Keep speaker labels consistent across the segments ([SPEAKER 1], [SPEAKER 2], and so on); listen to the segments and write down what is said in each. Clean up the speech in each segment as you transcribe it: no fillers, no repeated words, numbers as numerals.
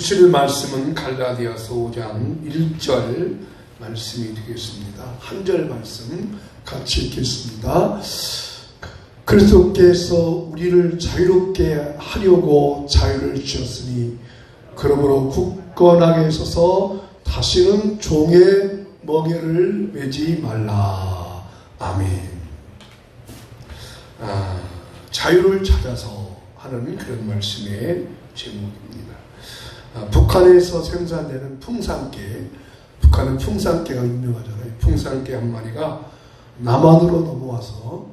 [SPEAKER 1] 주실 말씀은 갈라디아서 5장 1절 말씀이 되겠습니다. 한 절 말씀 같이 읽겠습니다. 그리스도께서 우리를 자유롭게 하려고 자유를 주셨으니 그러므로 굳건하게 서서 다시는 종의 멍에를 매지 말라. 아멘. 자유를 찾아서 하는 그런 말씀의 제목입니다. 북한에서 생산되는 풍산깨, 북한은 풍산깨가 유명하잖아요. 풍산깨 한 마리가 남한으로 넘어와서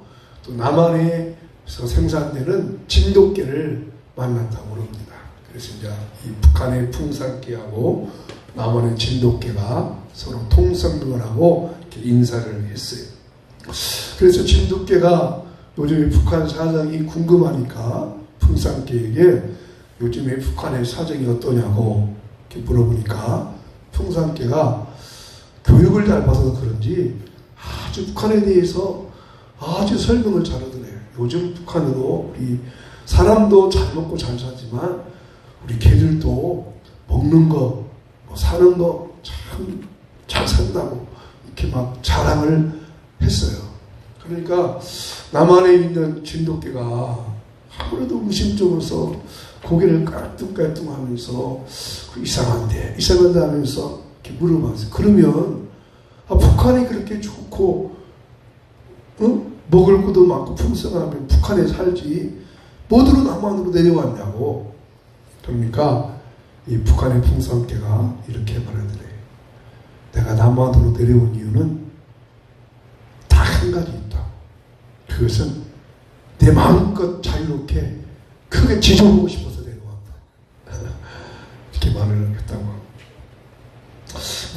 [SPEAKER 1] 또 남한에서 생산되는 진돗개를 만났다고 합니다. 그래서 이제 이 북한의 풍산깨하고 남한의 진돗개가 서로 통성을 하고 이렇게 인사를 했어요. 그래서 진돗개가 요즘에 북한 사정이 궁금하니까 풍산깨에게 요즘에 북한의 사정이 어떠냐고 이렇게 물어보니까 풍산깨가 교육을 잘 받아서 그런지 아주 북한에 대해서 아주 설명을 잘하더래요. 요즘 북한으로 우리 사람도 잘 먹고 잘 살지만 우리 개들도 먹는 거, 사는 거 참 잘 산다고 이렇게 막 자랑을 했어요. 그러니까 남한에 있는 진돗개가 아무래도 의심쩍어서 고개를 깔뚱깔뚱하면서 이상한데 하면서 이렇게 물어봤어요. 그러면 북한이 그렇게 좋고 먹을 것도 많고 풍성하면 북한에 살지 뭐들로 남한으로 내려왔냐고. 그러니까 이 북한의 풍산깨가 이렇게 말하더래요. 내가 남한으로 내려온 이유는 딱 한 가지 있다. 그것은 내 마음껏 자유롭게 크게 지져보고 싶어서 내려왔다. 이렇게 말을 했다고 합니다.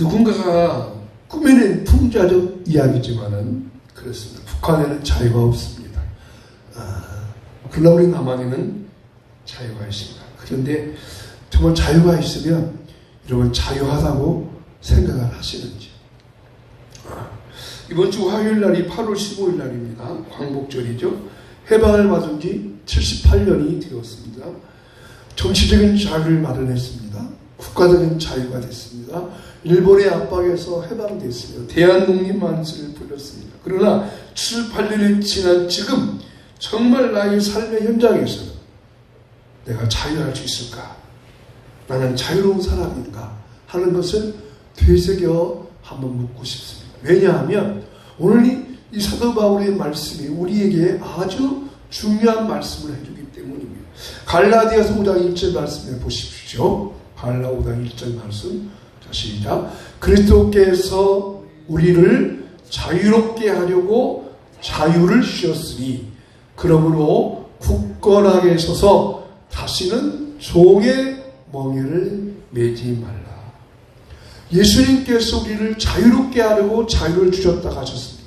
[SPEAKER 1] 누군가가 꾸며낸 풍자적 이야기지만은 그렇습니다. 북한에는 자유가 없습니다. 그러나 우리 남한에는 자유가 있습니다. 그런데 정말 자유가 있으면 여러분 자유하다고 생각을 하시는지. 이번 주 화요일 날이 8월 15일 날입니다. 광복절이죠. 해방을 받은 지 78년이 되었습니다. 정치적인 자유를 마련했습니다. 국가적인 자유가 됐습니다. 일본의 압박에서 해방됐습니다. 대한독립만세를 불렀습니다. 그러나 78년이 지난 지금 정말 나의 삶의 현장에서 내가 자유할 수 있을까? 나는 자유로운 사람인가? 하는 것을 되새겨 한번 묻고 싶습니다. 왜냐하면 오늘 이 사도 바울의 말씀이 우리에게 아주 중요한 말씀을 해주기 때문입니다. 갈라디아서 5장 1절 말씀해 보십시오. 갈라 5장 1절 말씀. 자, 시작. 그리스도께서 우리를 자유롭게 하려고 자유를 주셨으니 그러므로 굳건하게 서서 다시는 종의 멍에를 매지 말라. 예수님께서 우리를 자유롭게 하려고 자유를 주셨다 하셨습니다.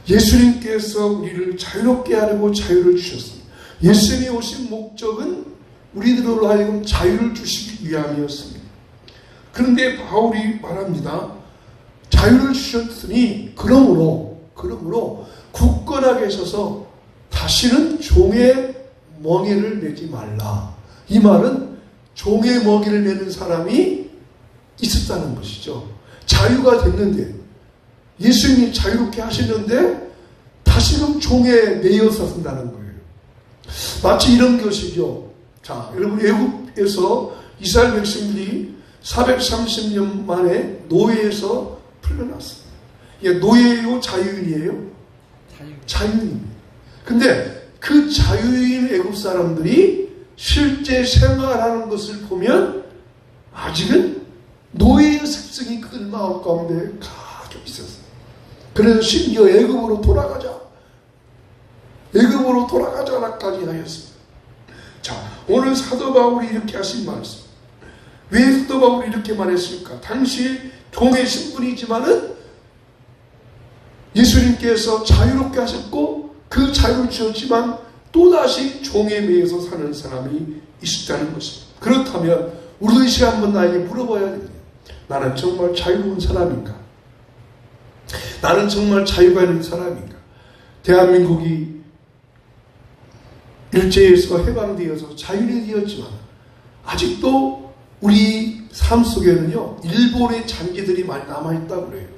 [SPEAKER 1] 예수님께서 우리를 자유롭게 하려고 자유를 주셨습니다. 예수님이 오신 목적은 우리들로 하여금 자유를 주시기 위함이었습니다. 그런데 바울이 말합니다. 자유를 주셨으니 그러므로 굳건하게 서서 다시는 종의 멍에를 매지 말라. 이 말은 종의 멍에를 매는 사람이 있었다는 것이죠. 자유가 됐는데 예수님이 자유롭게 하시는데 다시금 종에 매여서 산다는 거예요. 마치 이런 것이죠. 자, 여러분 애굽에서 이스라엘 백성들이 430년 만에 노예에서 풀려났습니다. 이게 노예요, 자유인이에요? 자유인입니다. 근데 그 자유인 애굽 사람들이 실제 생활하는 것을 보면 아직은 노예의 습성이 그 마음 가운데 가득 있었어요. 그래서 심지어 애굽으로 돌아가자라까지 하였습니다. 자, 오늘 사도 바울이 이렇게 하신 말씀. 왜 사도 바울이 이렇게 말했을까? 당시 종의 신분이지만은 예수님께서 자유롭게 하셨고 그 자유를 주셨지만 또다시 종에 매여서 사는 사람이 있었다는 것입니다. 그렇다면 우리도 이 시간 한번 나에게 물어봐야 됩니다. 나는 정말 자유로운 사람인가? 나는 정말 자유가 있는 사람인가? 대한민국이 일제에서 해방되어서 자유인이 되었지만 아직도 우리 삶 속에는요, 일본의 잔재들이 많이 남아있다고 그래요.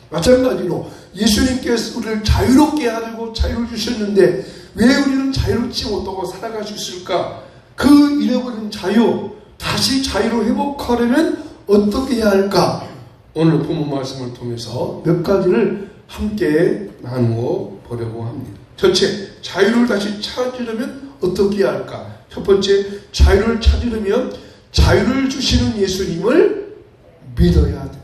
[SPEAKER 1] 마찬가지로 예수님께서 우리를 자유롭게 하려고 자유를 주셨는데 왜 우리는 자유롭지 못하고 살아갈 수 있을까? 그 잃어버린 자유, 다시 자유로 회복하려면 어떻게 해야 할까? 오늘 본문 말씀을 통해서 몇 가지를 함께 나누어 보려고 합니다. 첫째, 자유를 다시 찾으려면 어떻게 해야 할까? 첫 번째, 자유를 찾으려면 자유를 주시는 예수님을 믿어야 됩니다.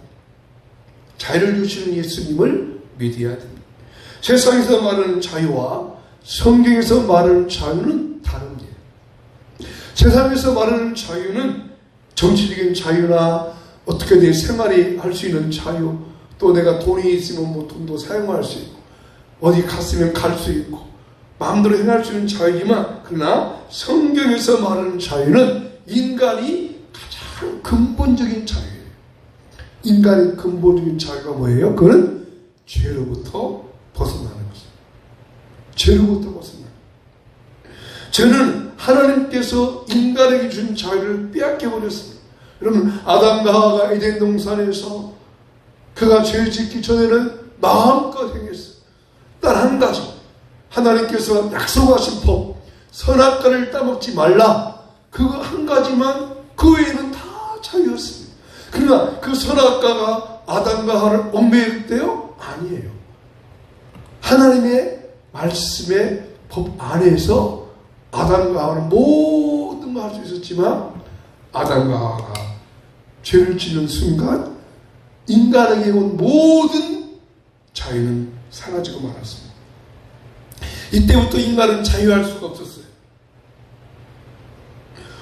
[SPEAKER 1] 자유를 주시는 예수님을 믿어야 됩니다. 세상에서 말하는 자유와 성경에서 말하는 자유는 다릅니다. 세상에서 말하는 자유는 정치적인 자유나 어떻게 내 생활이 할 수 있는 자유, 또 내가 돈이 있으면 뭐 돈도 사용할 수 있고 어디 갔으면 갈 수 있고 마음대로 행할 수 있는 자유지만, 그러나 성경에서 말하는 자유는 인간이 가장 근본적인 자유예요. 인간의 근본적인 자유가 뭐예요? 그건 죄로부터 벗어나는 것입니다. 죄로부터 벗어나는 것입니다. 죄는 하나님께서 인간에게 준 자유를 빼앗겨버렸습니다. 여러분, 아담과 하와가 에덴 동산에서 그가 죄를 짓기 전에는 마음껏 행했어요. 단 한 가지, 하나님께서 약속하신 법, 선악과를 따먹지 말라, 그거 한 가지만, 그 외에는 다 자유였습니다. 그러나 그 선악과가 아담과 하와를 얽매였대요? 아니에요. 하나님의 말씀의 법 안에서 아담과 하와는 모든 걸 할 수 있었지만, 아담과 하와가 죄를 짓는 순간 인간에게 온 모든 자유는 사라지고 말았습니다. 이때부터 인간은 자유할 수가 없었어요.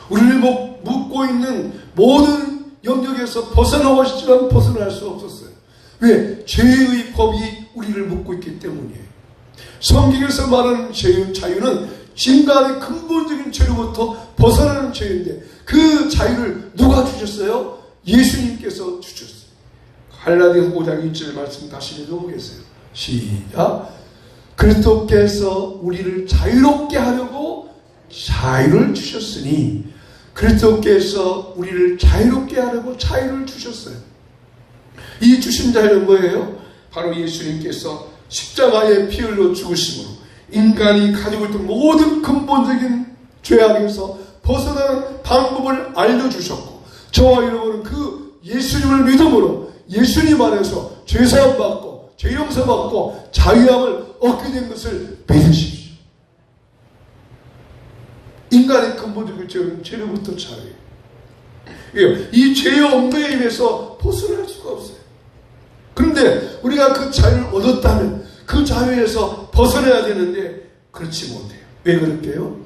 [SPEAKER 1] 우리를 묶고 있는 모든 영역에서 벗어나고 싶지만 벗어날 수 없었어요. 왜? 죄의 법이 우리를 묶고 있기 때문이에요. 성경에서 말하는 자유는 인간의 근본적인 죄로부터 벗어나는 죄인데, 그 자유를 누가 주셨어요? 예수님께서 주셨어요. 갈라디아서 5장 1절 말씀 다시 읽어보겠어요. 시작. 그리스도께서 우리를 자유롭게 하려고 자유를 주셨으니, 그리스도께서 우리를 자유롭게 하려고 자유를 주셨어요. 이 주신 자유는 뭐예요? 바로 예수님께서 십자가에 피 흘려 죽으심으로 인간이 가지고 있던 모든 근본적인 죄악에서 벗어나는 방법을 알려주셨고, 저와 여러분은 그 예수님을 믿음으로 예수님 안에서 죄사함 받고 죄 용서 받고 자유함을 얻게 된 것을 믿으십시오. 인간의 근본적인 죄는 죄로부터 자유예요. 이 죄의 얽매임에서 벗어날 수가 없어요. 그런데 우리가 그 자유를 얻었다면 그 자유에서 벗어나야 되는데 그렇지 못해요. 왜 그럴게요?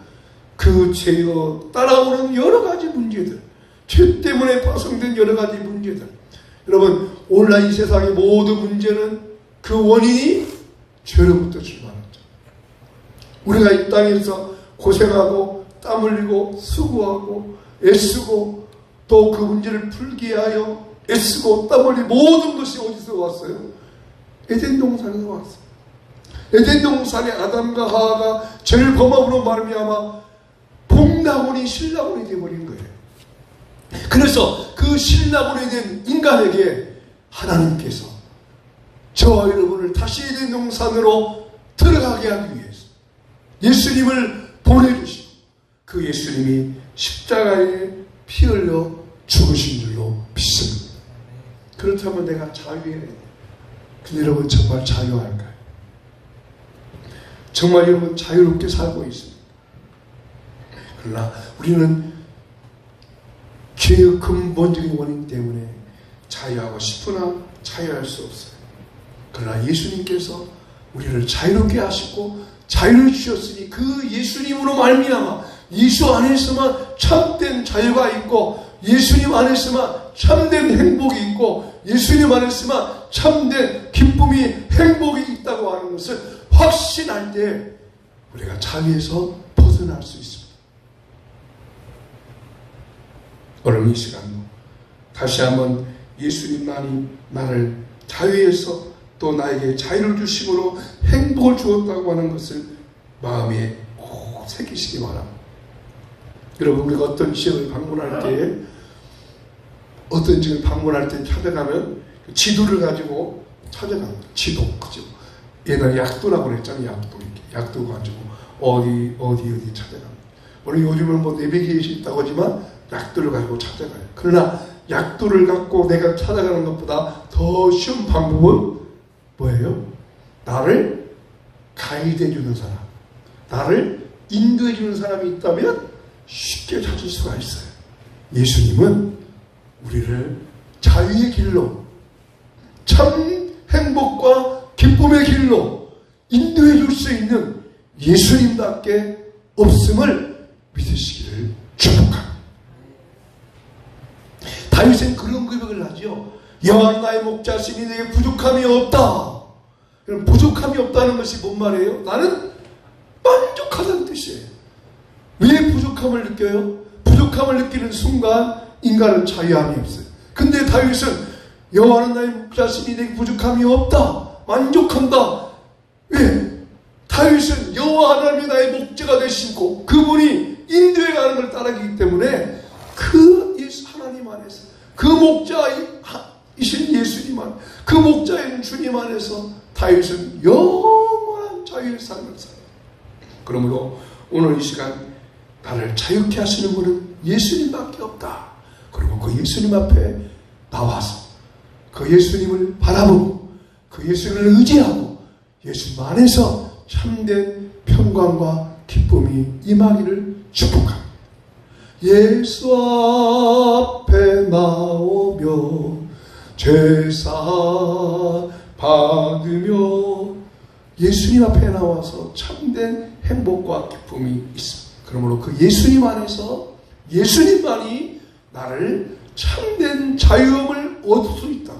[SPEAKER 1] 그 죄로 따라오는 여러 가지 문제들, 죄 때문에 파생된 여러 가지 문제들. 여러분, 오늘날 이 세상의 모든 문제는 그 원인이 죄로부터 출발했죠. 우리가 이 땅에서 고생하고 땀 흘리고 수고하고 애쓰고 또 그 문제를 풀기 위하여 애쓰고 땀 흘리 모든 것이 어디서 왔어요? 에덴 동산에서 왔어요. 에덴 동산의 아담과 하와가 죄를 범함으로 말미암아 복나무니 신라곤이 되어버린 거예요. 그래서 그 신라곤이 된 인간에게 하나님께서 저와 여러분을 다시 에덴 동산으로 들어가게 하기 위해서 예수님을 보내주시고, 그 예수님이 십자가에 피 흘려 죽으신 줄로 믿습니다. 그렇다면 내가 자유해야 돼요. 근데 여러분, 정말 자유할까요? 정말 여러분 자유롭게 살고 있습니다. 그러나 우리는 죄의 근본적인 원인 때문에 자유하고 싶으나 자유할 수 없어요. 그러나 예수님께서 우리를 자유롭게 하시고 자유를 주셨으니 그 예수님으로 말미암아 예수 안에서만 참된 자유가 있고, 예수님 안에서만 참된 행복이 있고, 예수님 안에서만 참된 기쁨이 행복이 있다고 하는 것을 확신할 때 우리가 자유에서 벗어날 수 있습니다. 오늘 이 시간도 다시 한번 예수님만이 나를 자유에서 또 나에게 자유를 주심으로 행복을 주었다고 하는 것을 마음에 꼭 새기시기 바랍니다. 여러분, 우리가 어떤 지역을 방문할 때, 어떤 지역을 방문할 때 찾아가면 지도를 가지고 찾아갑니다. 지도, 그죠? 옛날에 약도라고 그랬잖아요. 약도 가지고 어디 찾아갑니다. 우리 요즘은 뭐 내비게이션이 있다고 하지만 약도를 가지고 찾아가요. 그러나 약도를 갖고 내가 찾아가는 것보다 더 쉬운 방법은 뭐예요? 나를 가이드해주는 사람, 나를 인도해주는 사람이 있다면 쉽게 찾을 수가 있어요. 예수님은 우리를 자유의 길로, 참 행복과 기쁨의 길로 인도해줄 수 있는 예수님밖에 없음을 믿으시기를 축복합니다. 다윗은 그런 고백을 하죠. 여호와는 나의 목자시니 내게 부족함이 없다. 그럼 부족함이 없다는 것이 뭔 말이에요? 나는 만족하다는 뜻이에요. 왜 부족함을 느껴요? 부족함을 느끼는 순간 인간은 자유함이 없어요. 근데 다윗은 여호와는 나의 목자시니 내게 부족함이 없다. 만족한다. 왜? 다윗은 여호와 하나님이 나의 목자가 되시고 그분이 인도해 가는 걸 따르기 때문에 그 하나님 안에서, 그 목자이신 예수님 안에, 그 목자인 주님 안에서 다윗은 영원한 자유의 삶을 살아요. 그러므로 오늘 이 시간 나를 자유케 하시는 분은 예수님밖에 없다. 그리고 그 예수님 앞에 나와서 그 예수님을 바라보고 그 예수님을 의지하고 예수님 안에서 참된 평강과 기쁨이 임하기를 축복합니다. 예수 앞에 나오며 죄사 받으며 예수님 앞에 나와서 참된 행복과 기쁨이 있습니다. 그러므로 그 예수님 안에서 예수님만이 나를 참된 자유함을 얻을 수 있다.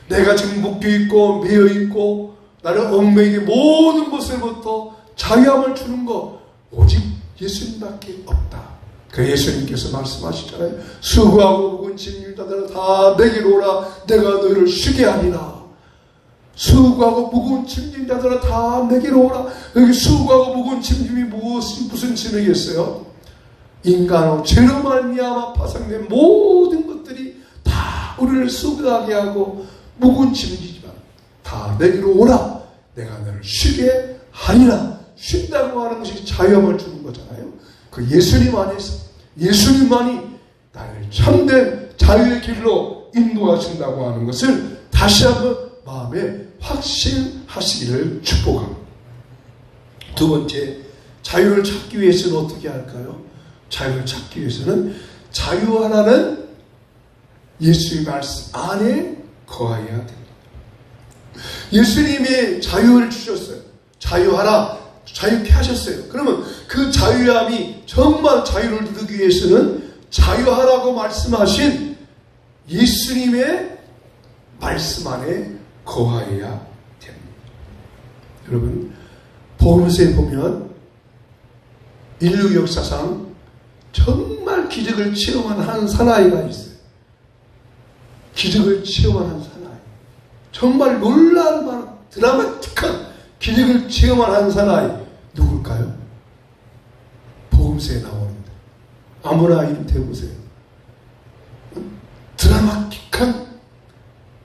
[SPEAKER 1] 내가 지금 묶여있고 매여있고 나를 얽매이게 모든 것으로부터 자유함을 주는 것 오직 예수님밖에 없다. 그 예수님께서 말씀하시잖아요. 수고하고 무거운 짐진 자들아 다 내게로 오라. 내가 너희를 쉬게 하리라. 수고하고 무거운 짐진 자들아 다 내게로 오라. 여기 수고하고 무거운 짐짐이 무슨 짐이겠어요? 인간으로 죄로 말미암아 파생된 모든 것들이 다 우리를 수고하게 하고 무거운 짐이지만 다 내게로 오라. 내가 너를 쉬게 하리라. 쉰다고 하는 것이 자유함을 주는 거잖아요. 그 예수님 안에서 예수님만이 나를 참된 자유의 길로 인도하신다고 하는 것을 다시 한번 마음에 확신하시기를 축복합니다. 두 번째, 자유를 찾기 위해서는 어떻게 할까요? 자유를 찾기 위해서는 자유하라는 예수의 말씀 안에 거해야 됩니다. 예수님이 자유를 주셨어요. 자유하라. 자유케 하셨어요. 그러면 그 자유함이 정말 자유를 누리기 위해서는 자유하라고 말씀하신 예수님의 말씀 안에 거하여야 됩니다. 여러분, 복음서에 보면 인류 역사상 정말 기적을 체험한 한 사나이가 있어요. 기적을 체험한 한 사나이. 정말 놀랄 만한 드라마틱한 기적을 체험한 한 사나이. 누굴까요? 복음서에 나오는데 아무나 이름 대보세요. 드라마틱한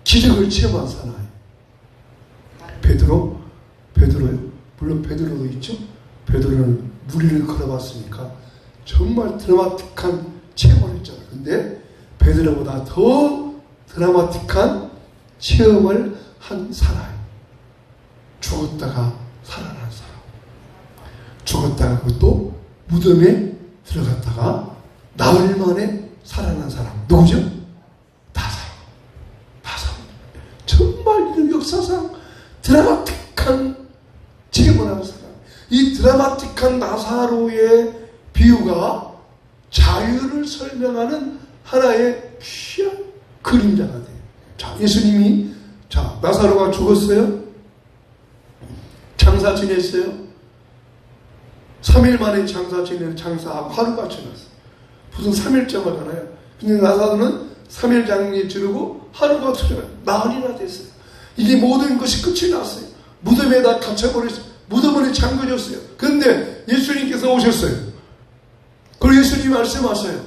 [SPEAKER 1] 기적을 체험한 사나이. 베드로요. 물론 베드로도 있죠. 베드로는 무리를 걸어봤으니까 정말 드라마틱한 체험을 했잖아요. 근데 베드로보다 더 드라마틱한 체험을 한 사나이. 죽었다가 살아난 사람. 죽었다가 그것도 무덤에 들어갔다가 나흘 만에 살아난 사람. 누구죠? 나사로. 정말 이 역사상 드라마틱한 체험을 한 사람. 이 드라마틱한 나사로의 비유가 자유를 설명하는 하나의 귀한 그림자가 돼요. 자, 예수님이 나사로가 죽었어요. 장사 지냈어요. 3일 만에 장사하고 하루가 지났어요. 무슨 3일째 하잖아요. 근데 나사로는 3일 장례 지르고 하루가 지나요. 나흘이나 됐어요. 이게 모든 것이 끝이 났어요. 무덤에다 갇혀버렸어요. 무덤을 잠그셨어요. 근데 예수님께서 오셨어요. 그리고 예수님이 말씀하셔요.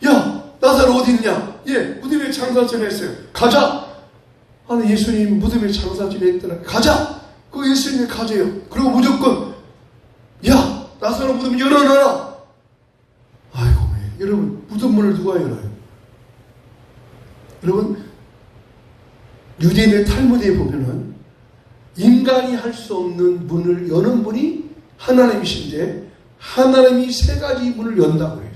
[SPEAKER 1] 야, 나사로 어디 있냐? 예, 무덤에 장사 지냈어요. 가자. 아니, 예수님이 무덤에 장사 지냈더라. 가자. 그 예수님이 가져요. 그리고 무조건, 야, 나사로 무덤 열어놔라. 아이고, 여러분, 무덤 문을 누가 열어요? 여러분, 유대인의 탈무드에 보면은 인간이 할 수 없는 문을 여는 분이 하나님이신데, 하나님이 세 가지 문을 연다고 해요.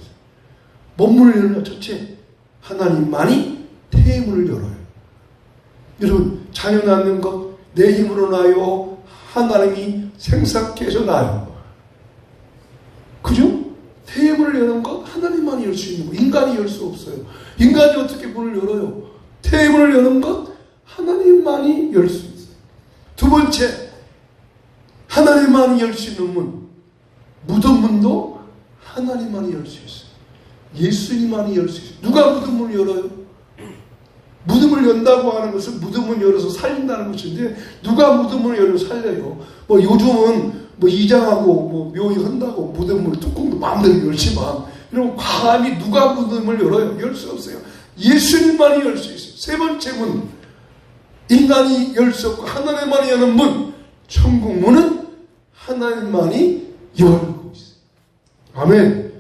[SPEAKER 1] 뭔 문을 열냐? 첫째, 하나님만이 태문을 열어요. 여러분, 자녀 낳는 것 내 힘으로 나요? 하나님이 생사케 해서 나요? 그죠? 태문을 여는 것 하나님만이 열 수 있는 거, 인간이 열 수 없어요. 인간이 어떻게 문을 열어요? 태문을 여는 것 하나님만이 열 수 있어요. 두 번째, 하나님만이 열 수 있는 문, 무덤 문도 하나님만이 열 수 있어요. 예수님만이 열 수 있어요. 누가 무덤을 열어요? 무덤을 연다고 하는 것은 무덤을 열어서 살린다는 것인데, 누가 무덤을 열어서 살려요? 뭐 요즘은 뭐 이장하고 뭐 묘히 한다고 무덤을 뚜껑도 마음대로 열지만, 이런 감히 누가 무덤을 열어요? 열 수 없어요. 예수님만이 열 수 있어요. 세 번째 문, 인간이 열 수 없고 하나님만이 여는 문, 천국 문은 하나님만이 열고 있어요. 아멘.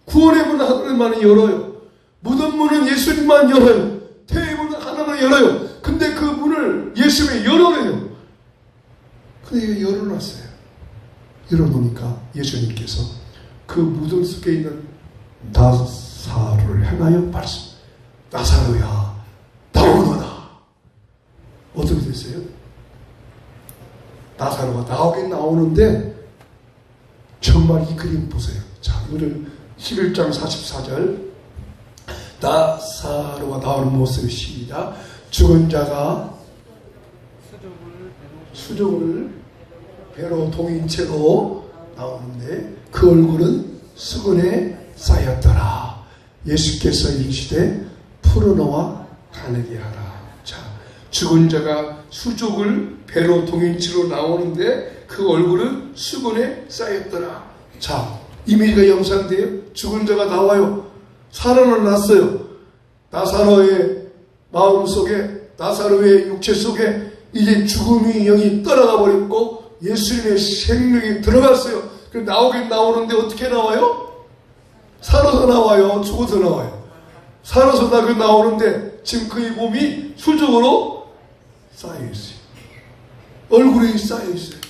[SPEAKER 1] 구원의 문은 하나님만이 열어요. 무덤 문은 예수님만 열어요. 태의 문은 하나만 열어요. 근데 그 문을 예수님이 열어내요. 근데 이거 열어놨어요. 열어놓으니까 예수님께서 그 무덤 속에 있는 나사로를 향하여 말씀, 나사로야, 나오너라. 어떻게 됐어요? 나사로가 나오긴 나오는데, 정말 이 그림 보세요. 자, 이거를 11장 44절, 나사로가 나오는 모습이 시작. 죽은 자가 수족을 배로 동인 채로 나오는데, 그 얼굴은 수건에 쌓였더라. 예수께서 이르시되 풀어놓아 가느게 하라. 자, 죽은 자가 수족을 배로 동인 채로 나오는데 그 얼굴은 수건에 쌓였더라. 자, 이미지가 연상돼요. 죽은 자가 나와요. 살아는 났어요. 나사로의 마음속에, 나사로의 육체 속에 이제 죽음이 영이 떠나가 버렸고 예수님의 생명이 들어갔어요. 그래서 나오긴 나오는데 어떻게 나와요? 살아서 나와요? 죽어서 나와요? 살아서 나오는데 지금 그의 몸이 수족으로 쌓여있어요. 얼굴에 쌓여있어요.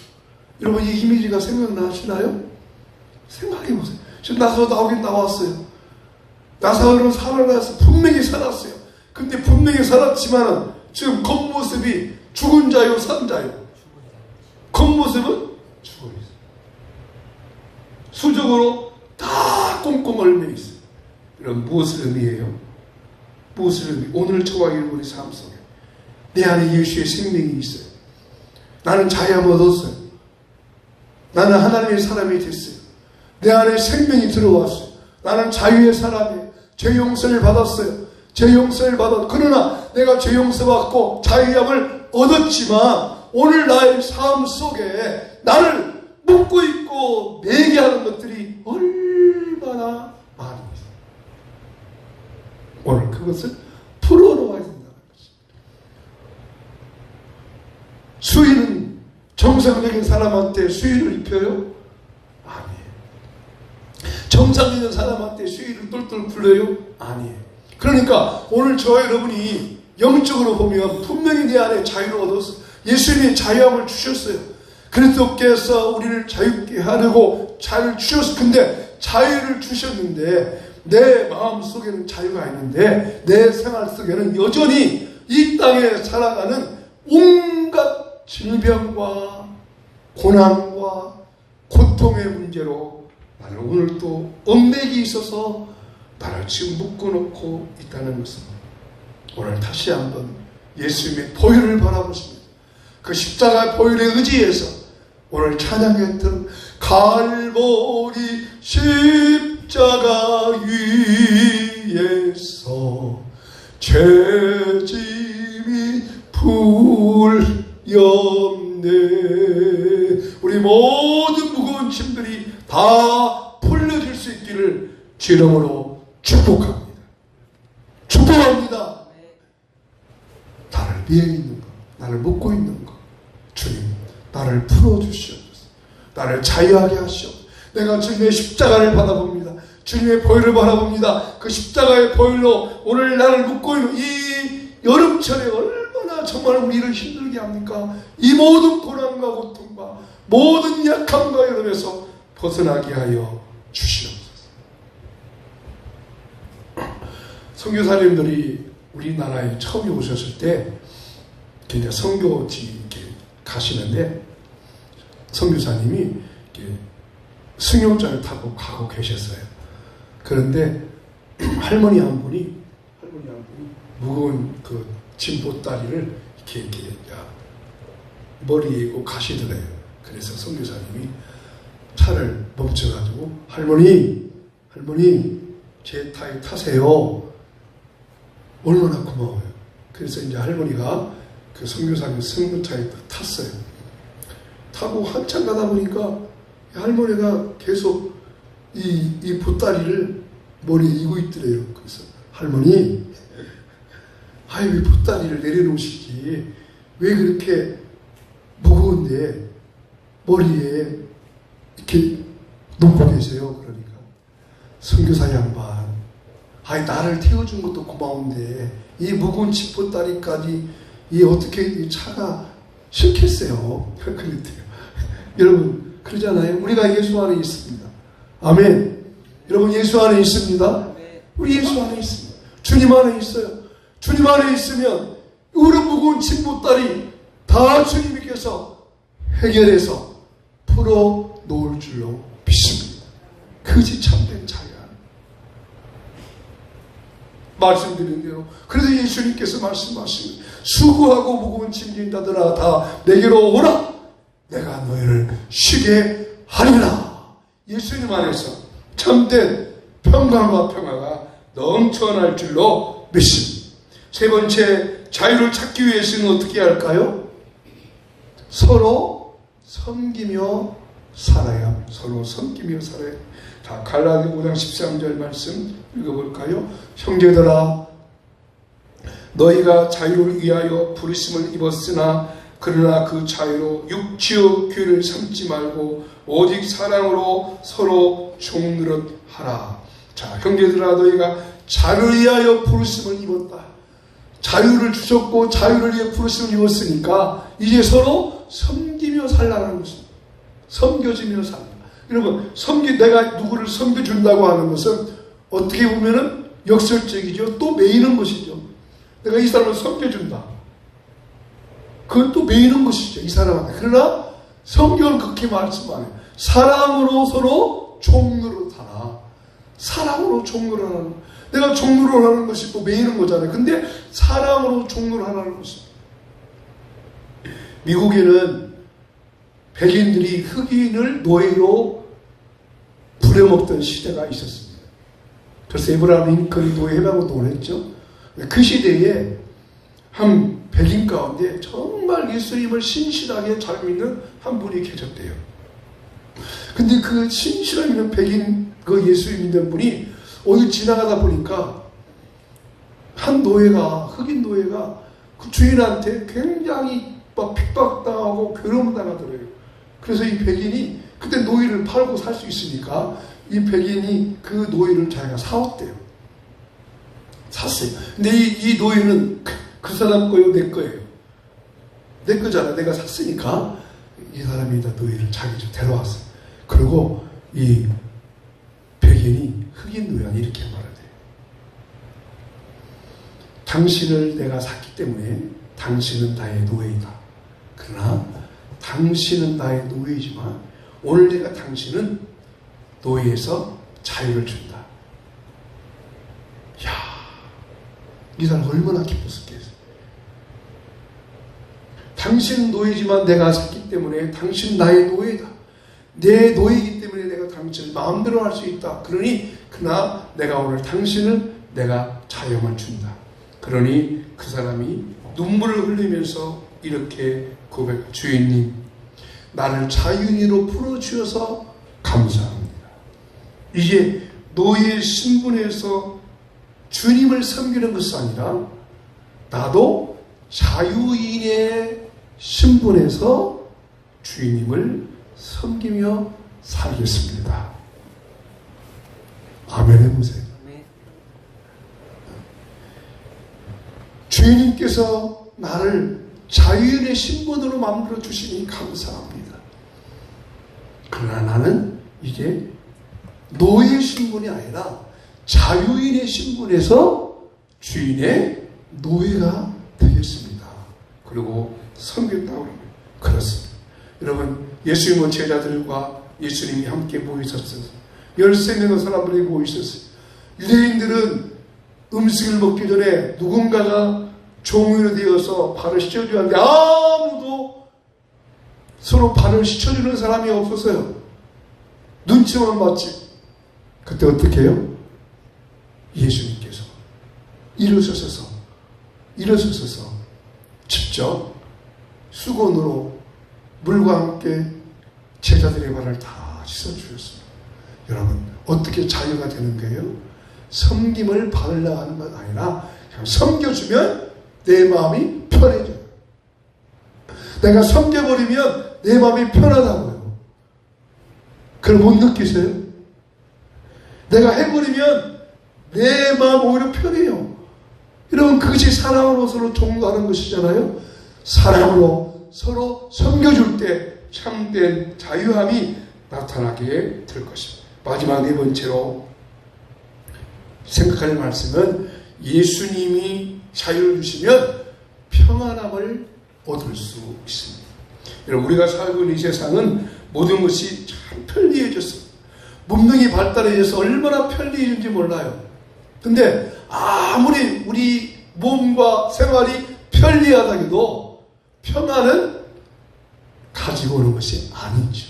[SPEAKER 1] 여러분, 이 이미지가 생각나시나요? 생각해보세요. 지금 나사로 나오긴 나왔어요. 나사로는 살아났어요. 분명히 살았어요. 근데 분명히 살았지만 지금 겉모습이 죽은 자요, 산 자요? 겉모습은 죽어있어요. 수적으로 다 꽁꽁 얽혀 있어요. 이런 무엇을 의미해요? 무엇을 의미해요? 오늘 저와 우리 삶 속에 내 안에 예수의 생명이 있어요. 나는 자유함을 얻었어요. 나는 하나님의 사람이 됐어요. 내 안에 생명이 들어왔어요. 나는 자유의 사람이에요. 죄 용서를 받았어요. 죄 용서를 받았. 그러나 내가 죄 용서받고 자유함을 얻었지만 오늘 나의 삶 속에 나를 묶고 있고 매게 하는 것들이 얼마나 많이 있어요. 오늘 그것을 풀어놓아야 된다는 것입니다. 수의는 정상적인 사람한테 수의를 입혀요? 정상적인 사람한테 수위를 똘똘 굴려요? 아니에요. 그러니까 오늘 저와 여러분이 영적으로 보면 분명히 내 안에 자유를 얻었어요. 예수님이 자유함을 주셨어요. 그리스도께서 우리를 자유케 하려고 자유를 주셨어요. 근데 자유를 주셨는데 내 마음 속에는 자유가 있는데 내 생활 속에는 여전히 이 땅에 살아가는 온갖 질병과 고난과 고통의 문제로 나는 오늘 또 얽매기 있어서 나를 지금 묶어놓고 있다는 것은 오늘 다시 한번 예수님의 보혈을 바라보십니다. 그 십자가 보혈에 의지해서 오늘 찬양했던 갈보리 십자가 위에서 죄짐이 풀렸네. 우리 모든 무거운 짐들이 다 풀려질 수 있기를 주 이름으로 축복합니다. 축복합니다. 나를 위해 있는 것, 나를 묶고 있는 것, 주님 나를 풀어주시옵소서. 나를 자유하게 하시옵소서. 내가 주님의 십자가를 바라봅니다. 주님의 보혈을 바라봅니다. 그 십자가의 보혈로 오늘 나를 묶고 있는 이 여름철에 얼마나 정말 우리를 힘들게 합니까? 이 모든 고난과 고통과 모든 약함과 여름에서 벗어나게 하여 주시옵소서. 선교사님들이 우리나라에 처음 오셨을 때 이제 선교지 이렇게 가시는데 선교사님이 승용차를 타고 가고 계셨어요. 그런데 할머니 한 분이 무거운 그 짐 보따리를 이렇게 머리에 입고 가시더래요. 그래서 선교사님이 차를 멈춰가지고 할머니 제 차에 타세요. 얼마나 고마워요. 그래서 이제 할머니가 그 선교사님 승용차에 탔어요. 타고 한참 가다 보니까 할머니가 계속 이 보따리를 머리에 이고 있더래요. 그래서 할머니, 왜 보따리를 내려놓으시지? 왜 그렇게 무거운데 머리에 이렇게 놓고 계세요? 그러니까 선교사 양반, 나를 태워준 것도 고마운데 이 무거운 집보따리까지 어떻게 이 차가 싫겠어요? 그랬대요. 여러분 그러잖아요. 우리가 예수 안에 있습니다. 아멘. 여러분 예수 안에 있습니다. 우리 예수 안에 있습니다. 주님 안에 있어요. 주님 안에 있으면 우리 무거운 짐보따리 다 주님께서 해결해서 풀어 놓을 줄로 믿습니다. 그것이 참된 자유. 말씀드린 대로 그래서 예수님께서 말씀하십니다. 수고하고 무거운 짐진 자들아 다 내게로 오라. 내가 너희를 쉬게 하리라. 예수님 안에서 참된 평강과 평화가 넘쳐날 줄로 믿습니다. 세 번째, 자유를 찾기 위해서는 어떻게 할까요? 서로 섬기며 살아야 합니다. 서로 섬기며 살아야 합니다. 자, 갈라디아 5장 13절 말씀 읽어볼까요? 형제들아, 너희가 자유를 위하여 부르심을 입었으나 그러나 그 자유로 육지의 귀를 삼지 말고 오직 사랑으로 서로 종노릇 하라. 자, 형제들아, 너희가 자유를 위하여 부르심을 입었다. 자유를 주셨고 자유를 위해 부르심을 입었으니까 이제 서로 섬기며 살라는 것입니다. 섬겨지며 살라. 여러분, 내가 누구를 섬겨준다고 하는 것은 어떻게 보면은 역설적이죠. 또 매이는 것이죠. 내가 이 사람을 섬겨준다. 그건 또 매이는 것이죠. 이 사람한테. 그러나 성경은 그렇게 말씀 안 해요. 사랑으로 서로 종노릇하라. 사랑으로 종노릇하는. 내가 종노릇 하는 것이 또 매이는 거잖아요. 근데 사랑으로 종노릇 하라는 것입니다. 미국에는 백인들이 흑인을 노예로 부려먹던 시대가 있었습니다. 그래서 에브라함 링컨이 노예 해방운동을 했죠. 그 시대에 한 백인 가운데 정말 예수님을 신실하게 잘 믿는 한 분이 계셨대요. 근데 그 신실하게 믿는 백인 그 예수 믿는 분이 어디 지나가다 보니까 한 노예가, 흑인 노예가 그 주인한테 굉장히 막 핍박당하고 괴로움당하더래요. 그래서 이 백인이 그때 노예를 팔고 살 수 있으니까 이 백인이 그 노예를 자기가 사왔대요. 샀어요. 근데 이 노예는 그 사람 거요, 내 거예요. 내 거잖아. 내가 샀으니까 이 사람이 다 노예를 자기 집 데려왔어요. 그리고 이 백인이 흑인 노예한테 이렇게 말하대요. 당신을 내가 샀기 때문에 당신은 나의 노예이다. 그러나 당신은 나의 노예이지만 오늘 내가 당신은 노예에서 자유를 준다. 이야, 이 사람 얼마나 기뻤었겠어요. 당신은 노예지만 내가 샀기 때문에 당신 나의 노예다. 내 노예이기 때문에 내가 당신을 마음대로 할 수 있다. 그러니 그러나 내가 오늘 당신을 내가 자유함을 준다. 그러니 그 사람이 눈물을 흘리면서 이렇게 고백, 주인님, 나를 자유인으로 풀어주셔서 감사합니다. 이제 노예 신분에서 주님을 섬기는 것이 아니라 나도 자유인의 신분에서 주님을 섬기며 살겠습니다. 아멘 해보세요. 주님께서 나를 자유인의 신분으로 만들어 주시니 감사합니다. 그러나 나는 이게 노예 신분이 아니라 자유인의 신분에서 주인의 노예가 되겠습니다. 그리고 섬긴다고 합니다. 그렇습니다. 여러분, 예수님은 제자들과 예수님이 함께 모이셨어요. 13명의 사람들이 모이셨어요. 유대인들은 음식을 먹기 전에 누군가가 종으로 되어서 발을 씻어줘야 하는데 아무도 서로 발을 씻어주는 사람이 없었어요. 눈치만 봤지. 그때 어떻게 해요? 예수님께서 일어서셔서 직접 수건으로 물과 함께 제자들의 발을 다 씻어주셨습니다. 여러분, 어떻게 자유가 되는 거예요? 섬김을 받으려고 하는 건 아니라 그냥 섬겨주면 내 마음이 편해져요. 내가 섬겨버리면 내 마음이 편하다고요. 그걸 못 느끼세요? 내가 해버리면 내 마음 오히려 편해요. 여러분, 그것이 사랑으로 서로 동거하는 것이잖아요. 사랑으로 서로 섬겨줄 때 참된 자유함이 나타나게 될 것입니다. 마지막 네 번째로 생각할 말씀은 예수님이 자유를 주시면 평안함을 얻을 수 있습니다. 여러분, 우리가 살고 있는 이 세상은 모든 것이 참 편리해졌습니다. 문명이 발달해져서 얼마나 편리해진지 몰라요. 근데 아무리 우리 몸과 생활이 편리하다기도 평안은 가지고 오는 것이 아니죠.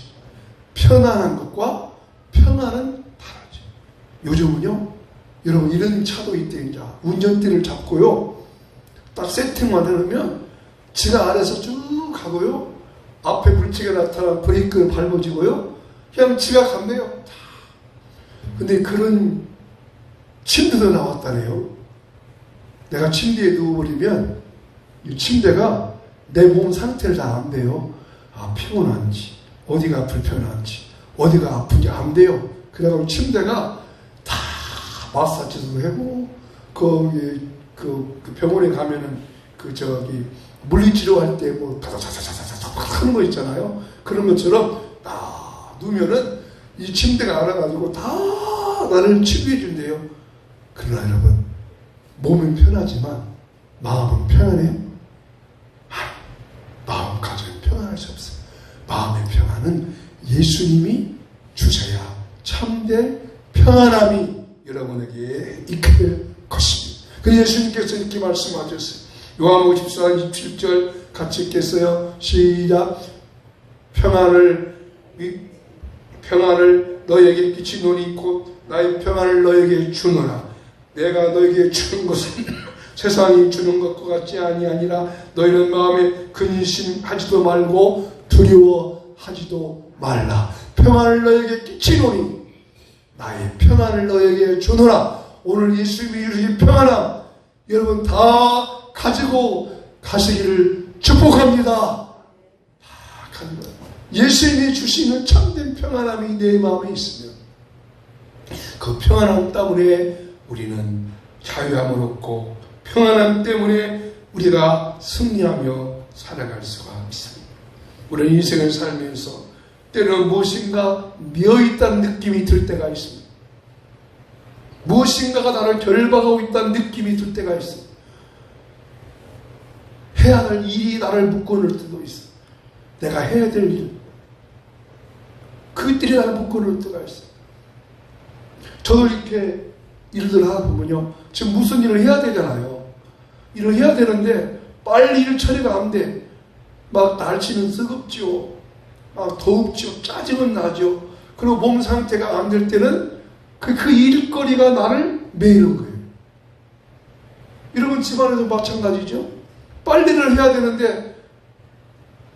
[SPEAKER 1] 편안한 것과 평안은 다르죠. 요즘은요, 여러분, 이런 차도 있대. 이제 운전대를 잡고요, 딱 세팅만 해놓으면 지가 아래서 쭉 가고요, 앞에 불치게 나타난 브레이크를 밟아주고요, 그냥 지가 간대요. 근데 그런 침대도 나왔다네요. 내가 침대에 누워버리면 이 침대가 내 몸 상태를 다 안대요. 아, 피곤한지, 어디가 불편한지, 어디가 아픈지 안대요. 그래가지고 침대가 다 마사지도 하고, 거기 그 병원에 가면은 물리치료할 때 뭐 다다다다다다다 하는 거 있잖아요. 그런 것처럼 딱 누우면은 이 침대가 알아가지고 다 나를 치료해 준대요. 그러나 여러분, 몸은 편하지만 마음은 편안해요? 마음가짐은 편안할 수 없어요. 마음의 평안은 예수님이 주셔야 참된 평안함이 여러분에게 있게 될 것입니다. 그래서 예수님께서 이렇게 말씀하셨어요. 요한복음 14장 27절 같이 읽겠어요. 시작. 평안을 너에게 끼치노니 곧 나의 평안을 너에게 주노라. 내가 너에게 주는 것은 세상이 주는 것과 같지 아니하니라. 너희는 마음에 근심하지도 말고 두려워하지도 말라. 평안을 너에게 끼치노니 나의 평안을 너에게 주노라. 오늘 예수님이 이루신 평안함 여러분 다 가지고 가시기를 축복합니다. 예수님이 주시는 참된 평안함이 내 마음에 있으면 그 평안함 때문에 우리는 자유함을 얻고 평안함 때문에 우리가 승리하며 살아갈 수가 있습니다. 우리는 인생을 살면서 때로는 무엇인가 미어있다는 느낌이 들 때가 있습니다. 무엇인가가 나를 결박하고 있다는 느낌이 들 때가 있습니다. 해야 할 일이 나를 묶어놓을 때도 있어요. 내가 해야 될 일, 그것들이 나를 묶어놓을 때가 있어요. 저도 이렇게 일들 하다 보면요, 지금 무슨 일을 해야 되잖아요. 일을 해야 되는데 빨리 일 처리가 안 돼. 막 날씨는 뜨겁지요, 막 더웁지요, 짜증은 나죠. 그리고 몸 상태가 안 될 때는 그 일거리가 나를 매이는 거예요. 여러분 집안에도 마찬가지죠. 빨래를 해야 되는데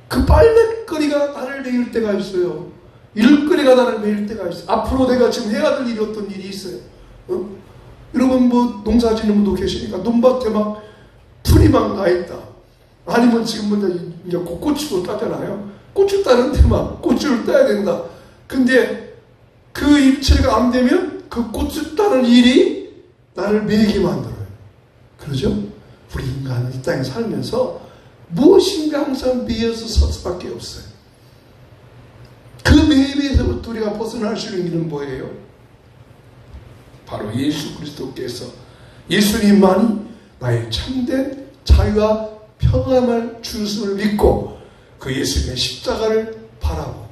[SPEAKER 1] 그 빨래거리가 나를 매일 때가 있어요. 일거리가 나를 매일 때가 있어요. 앞으로 내가 지금 해야 될 일이 어떤 일이 있어요. 여러분 뭐 농사 짓는 분도 계시니까 눈밭에 막 풀이 막 나 있다. 아니면 지금 이제 고추도 따잖아요. 고추 따는데 막 고추를 따야 된다. 근데 그 일처리가 안 되면 그 고추 따는 일이 나를 매게 만들어요. 그러죠? 우리 인간은 이 땅에 살면서 무엇인가 항상 매여서 설 수밖에 없어요. 그 매임에서부터 우리가 벗어날 수 있는 일은 뭐예요? 바로 예수 그리스도께서, 예수님만이 나의 참된 자유와 평안을 주심을 믿고 그 예수님의 십자가를 바라보고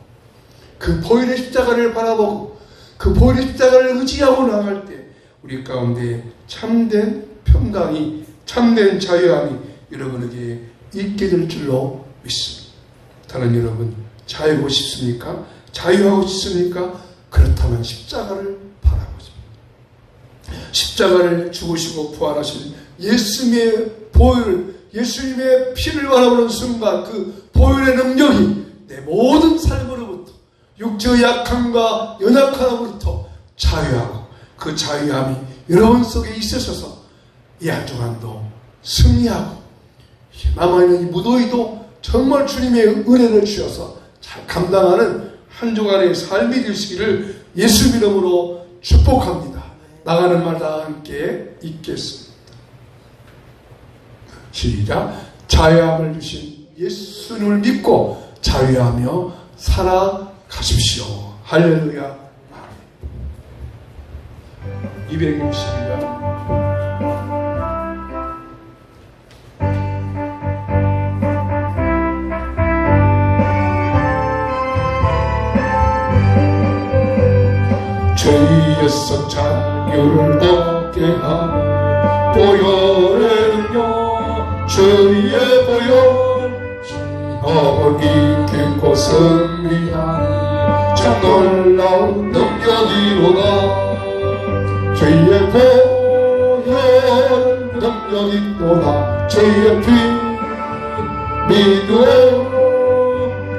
[SPEAKER 1] 그 보혈의 십자가를 바라보고 그 보혈의 십자가를 의지하고 나갈 때 우리 가운데 참된 평강이, 참된 자유함이 여러분에게 있게 될 줄로 믿습니다. 다른 여러분 자유하고 싶습니까? 자유하고 싶습니까? 그렇다면 십자가를 바라보십니다. 십자가를 죽으시고 부활하신 예수님의 보혈, 예수님의 피를 바라보는 순간 그 보혈의 능력이 내 모든 삶으로부터, 육체의 약함과 연약함으로부터 자유하고 그 자유함이 여러분 속에 있으셔서 이 한 주간도 승리하고 남아있는 이 무더위도 정말 주님의 은혜를 주셔서 잘 감당하는 한 주간의 삶이 되시기를 예수 이름으로 축복합니다. 나가는 말다 함께 읽겠습니다. 시작. 자유함을 주신 예수님을 믿고 자유하며 살아가십시오. 할렐루야. 260입니다. 죄에서 자유를 얻게 하는 보혈의 능력, 주의 보혈, 지옥이 깊고 승리하니 참 놀라운 능력이로다. 주의 보혈 능력이 있도다. 주의 피 믿어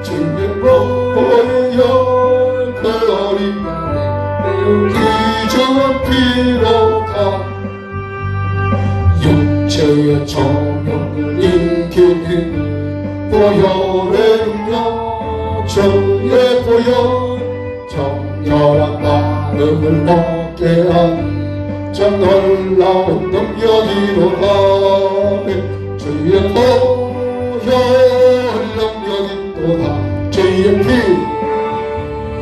[SPEAKER 1] 주의 보혈 그 어린 귀중한 피로다. 육체의 정욕을 인기는 보혈의 능력, 주의 보혈 정결한 마음을 얻게 하니 참 놀라운 능력이로다. 주의 보혈 능력이 또다. 주의 피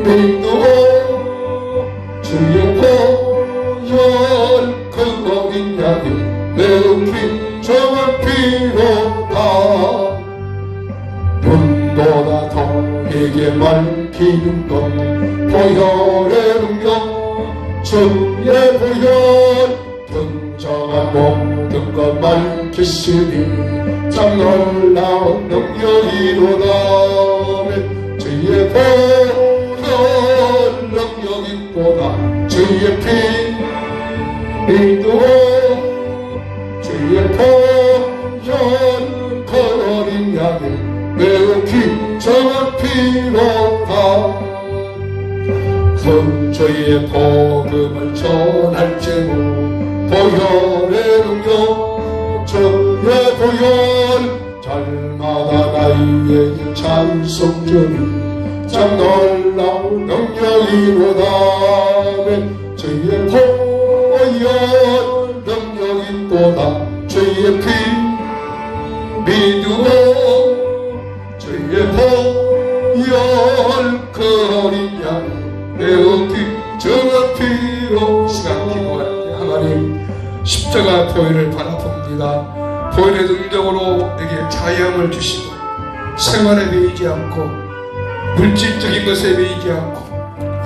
[SPEAKER 1] 믿어 주의 보혈 그 어린 양이 매우 귀중한 피로다. 눈보다 더에게 밝히는 것 보혈의 능력, 주의 보혈 경정한 모든 것 밝히시니 참 놀라운 능력이로다. 주의 보혈 능력이 보다. 주의 피 믿어 주의 보혈 그 어린 양이 매우 귀중한 피로다. 주의 복음을 전할지고 보혈의 능력, 주의 보혈 날마다 나의 찬송주니 참 놀라운 능력이로다. 주의 보혈 능력이 또다. 주의 피 믿어 주의 보혈 그 어린 양 매우 귀중한 피로 시간 기도할 때 하나님 십자가 보혈을 바라봅니다. 보혈의 능력으로 내게 자유함을 주시고 생활에 매이지 않고 물질적인 것에 매이지 않고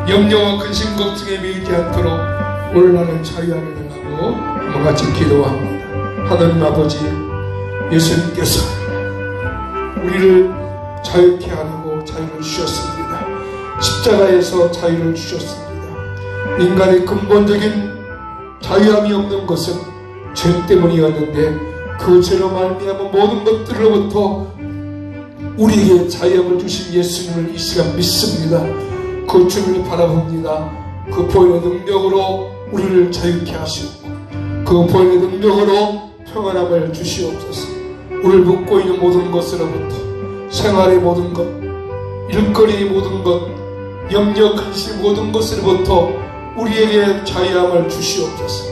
[SPEAKER 1] 염려와 근심 걱정에 매이지 않도록 오늘 나는 자유하게 달라고 한번 같이 기도합니다. 하나님 아버지, 예수님께서 우리를 자유케 하려고 자유를 주셨습니다. 십자가에서 자유를 주셨습니다. 인간의 근본적인 자유함이 없는 것은 죄 때문이었는데 그 죄로 말미암은 모든 것들로부터 우리에게 자유함을 주신 예수님을 이 시간 믿습니다. 그 주를 바라봅니다. 그 보혈의 능력으로 우리를 자유케 하시옵고 그 보혈의 능력으로 평안함을 주시옵소서. 우리를 묶고 있는 모든 것으로부터 생활의 모든 것, 일거리의 모든 것, 영역 근심 모든 것으로부터 우리에게 자유함을 주시옵소서.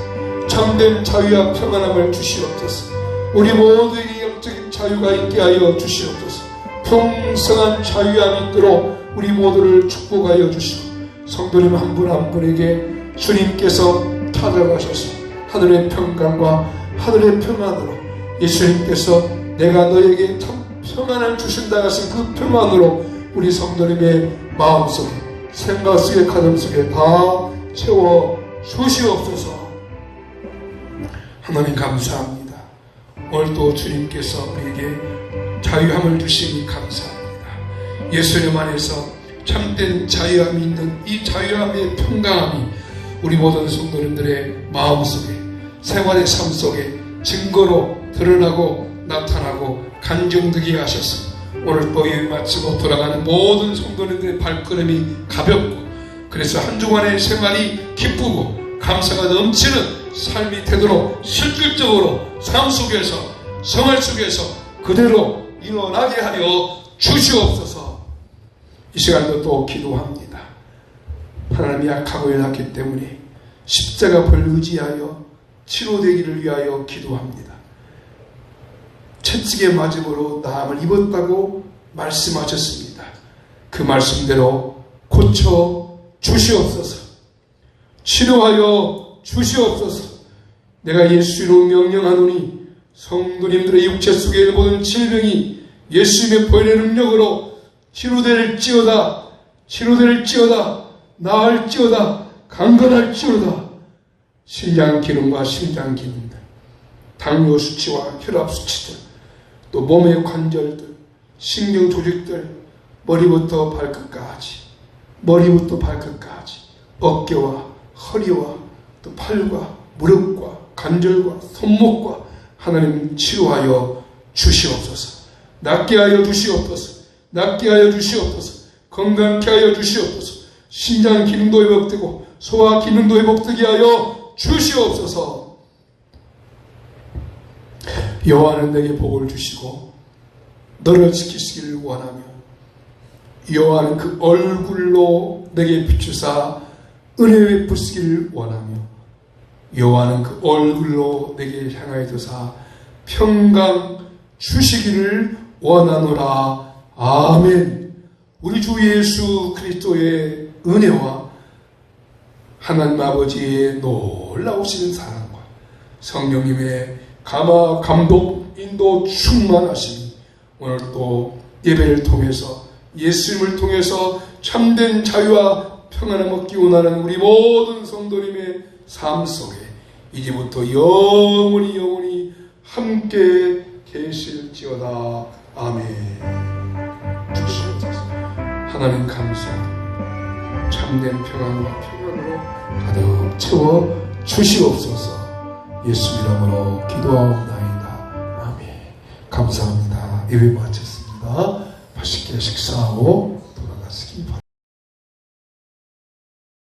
[SPEAKER 1] 참된 자유와 평안함을 주시옵소서. 우리 모두에게 영적인 자유가 있게 하여 주시옵소서. 풍성한 자유함이 있도록 우리 모두를 축복하여 주시고 성도님 한 분 한 분에게 주님께서 찾아가셔서 하늘의 평강과 하늘의 평안으로 예수님께서 내가 너에게 평안을 주신다 하신 그 평안으로 우리 성도님의 마음속에 생각 속에 가슴 속에 다 채워 주시옵소서. 하나님 감사합니다. 오늘도 주님께서 우리에게 자유함을 주시니 감사합니다. 예수님 안에서 참된 자유함이 있는 이 자유함의 평강함이 우리 모든 성도님들의 마음속에 생활의 삶 속에 증거로 드러나고 나타나고 간증되게 하셔서 오늘 또 예배 마치고 돌아가는 모든 성도님들의 발걸음이 가볍고 그래서 한 주간의 생활이 기쁘고 감사가 넘치는 삶이 되도록 실질적으로 삶 속에서 생활 속에서 그대로 일어나게 하려 주시옵소서. 이 시간도 또 기도합니다. 하나님이 약하고 연약했기 때문에 십자가 벌 의지하여 치료되기를 위하여 기도합니다. 채찍에 맞음으로 나음을 입었다고 말씀하셨습니다. 그 말씀대로 고쳐 주시옵소서. 치료하여 주시옵소서. 내가 예수로 명령하노니 성도님들의 육체 속에 있는 모든 질병이 예수님의 보혈의 능력으로 치료될지어다, 치료될지어다, 나을지어다, 강건할지어다. 신장 기능과 심장 기능들, 당뇨 수치와 혈압 수치들, 또 몸의 관절들, 신경 조직들, 머리부터 발끝까지, 어깨와 허리와 또 팔과 무릎과 관절과 손목과 하나님 치료하여 주시옵소서. 낫게 하여 주시옵소서. 낫게 하여 주시옵소서. 건강케 하여 주시옵소서. 신장 기능도 회복되고 소화 기능도 회복되게 하여 주시옵소서. 여호와는 내게 복을 주시고 너를 지키시기를 원하며 여호와는 그 얼굴로 내게 비추사 은혜 베푸시기를 원하며 여호와는 그 얼굴로 내게 향하여 드사 평강 주시기를 원하노라. 아멘. 우리 주 예수 그리스도의 은혜와 하나님 아버지의 놀라우신 사랑과 성령님의 감독, 인도 충만하심이 오늘 또 예배를 통해서 예수님을 통해서 참된 자유와 평안을 얻기 원하는 우리 모든 성도님의 삶 속에 이제부터 영원히 함께 계실지어다. 아멘. 주시옵소서. 하나님 감사합니다. 참된 평안과 평안으로 가득 채워 주시옵소서. 예수 이름으로 기도하옵나이다. 아멘. 감사합니다. 예배 마쳤습니다. 맛있게 식사하고 돌아가시기 바랍니다.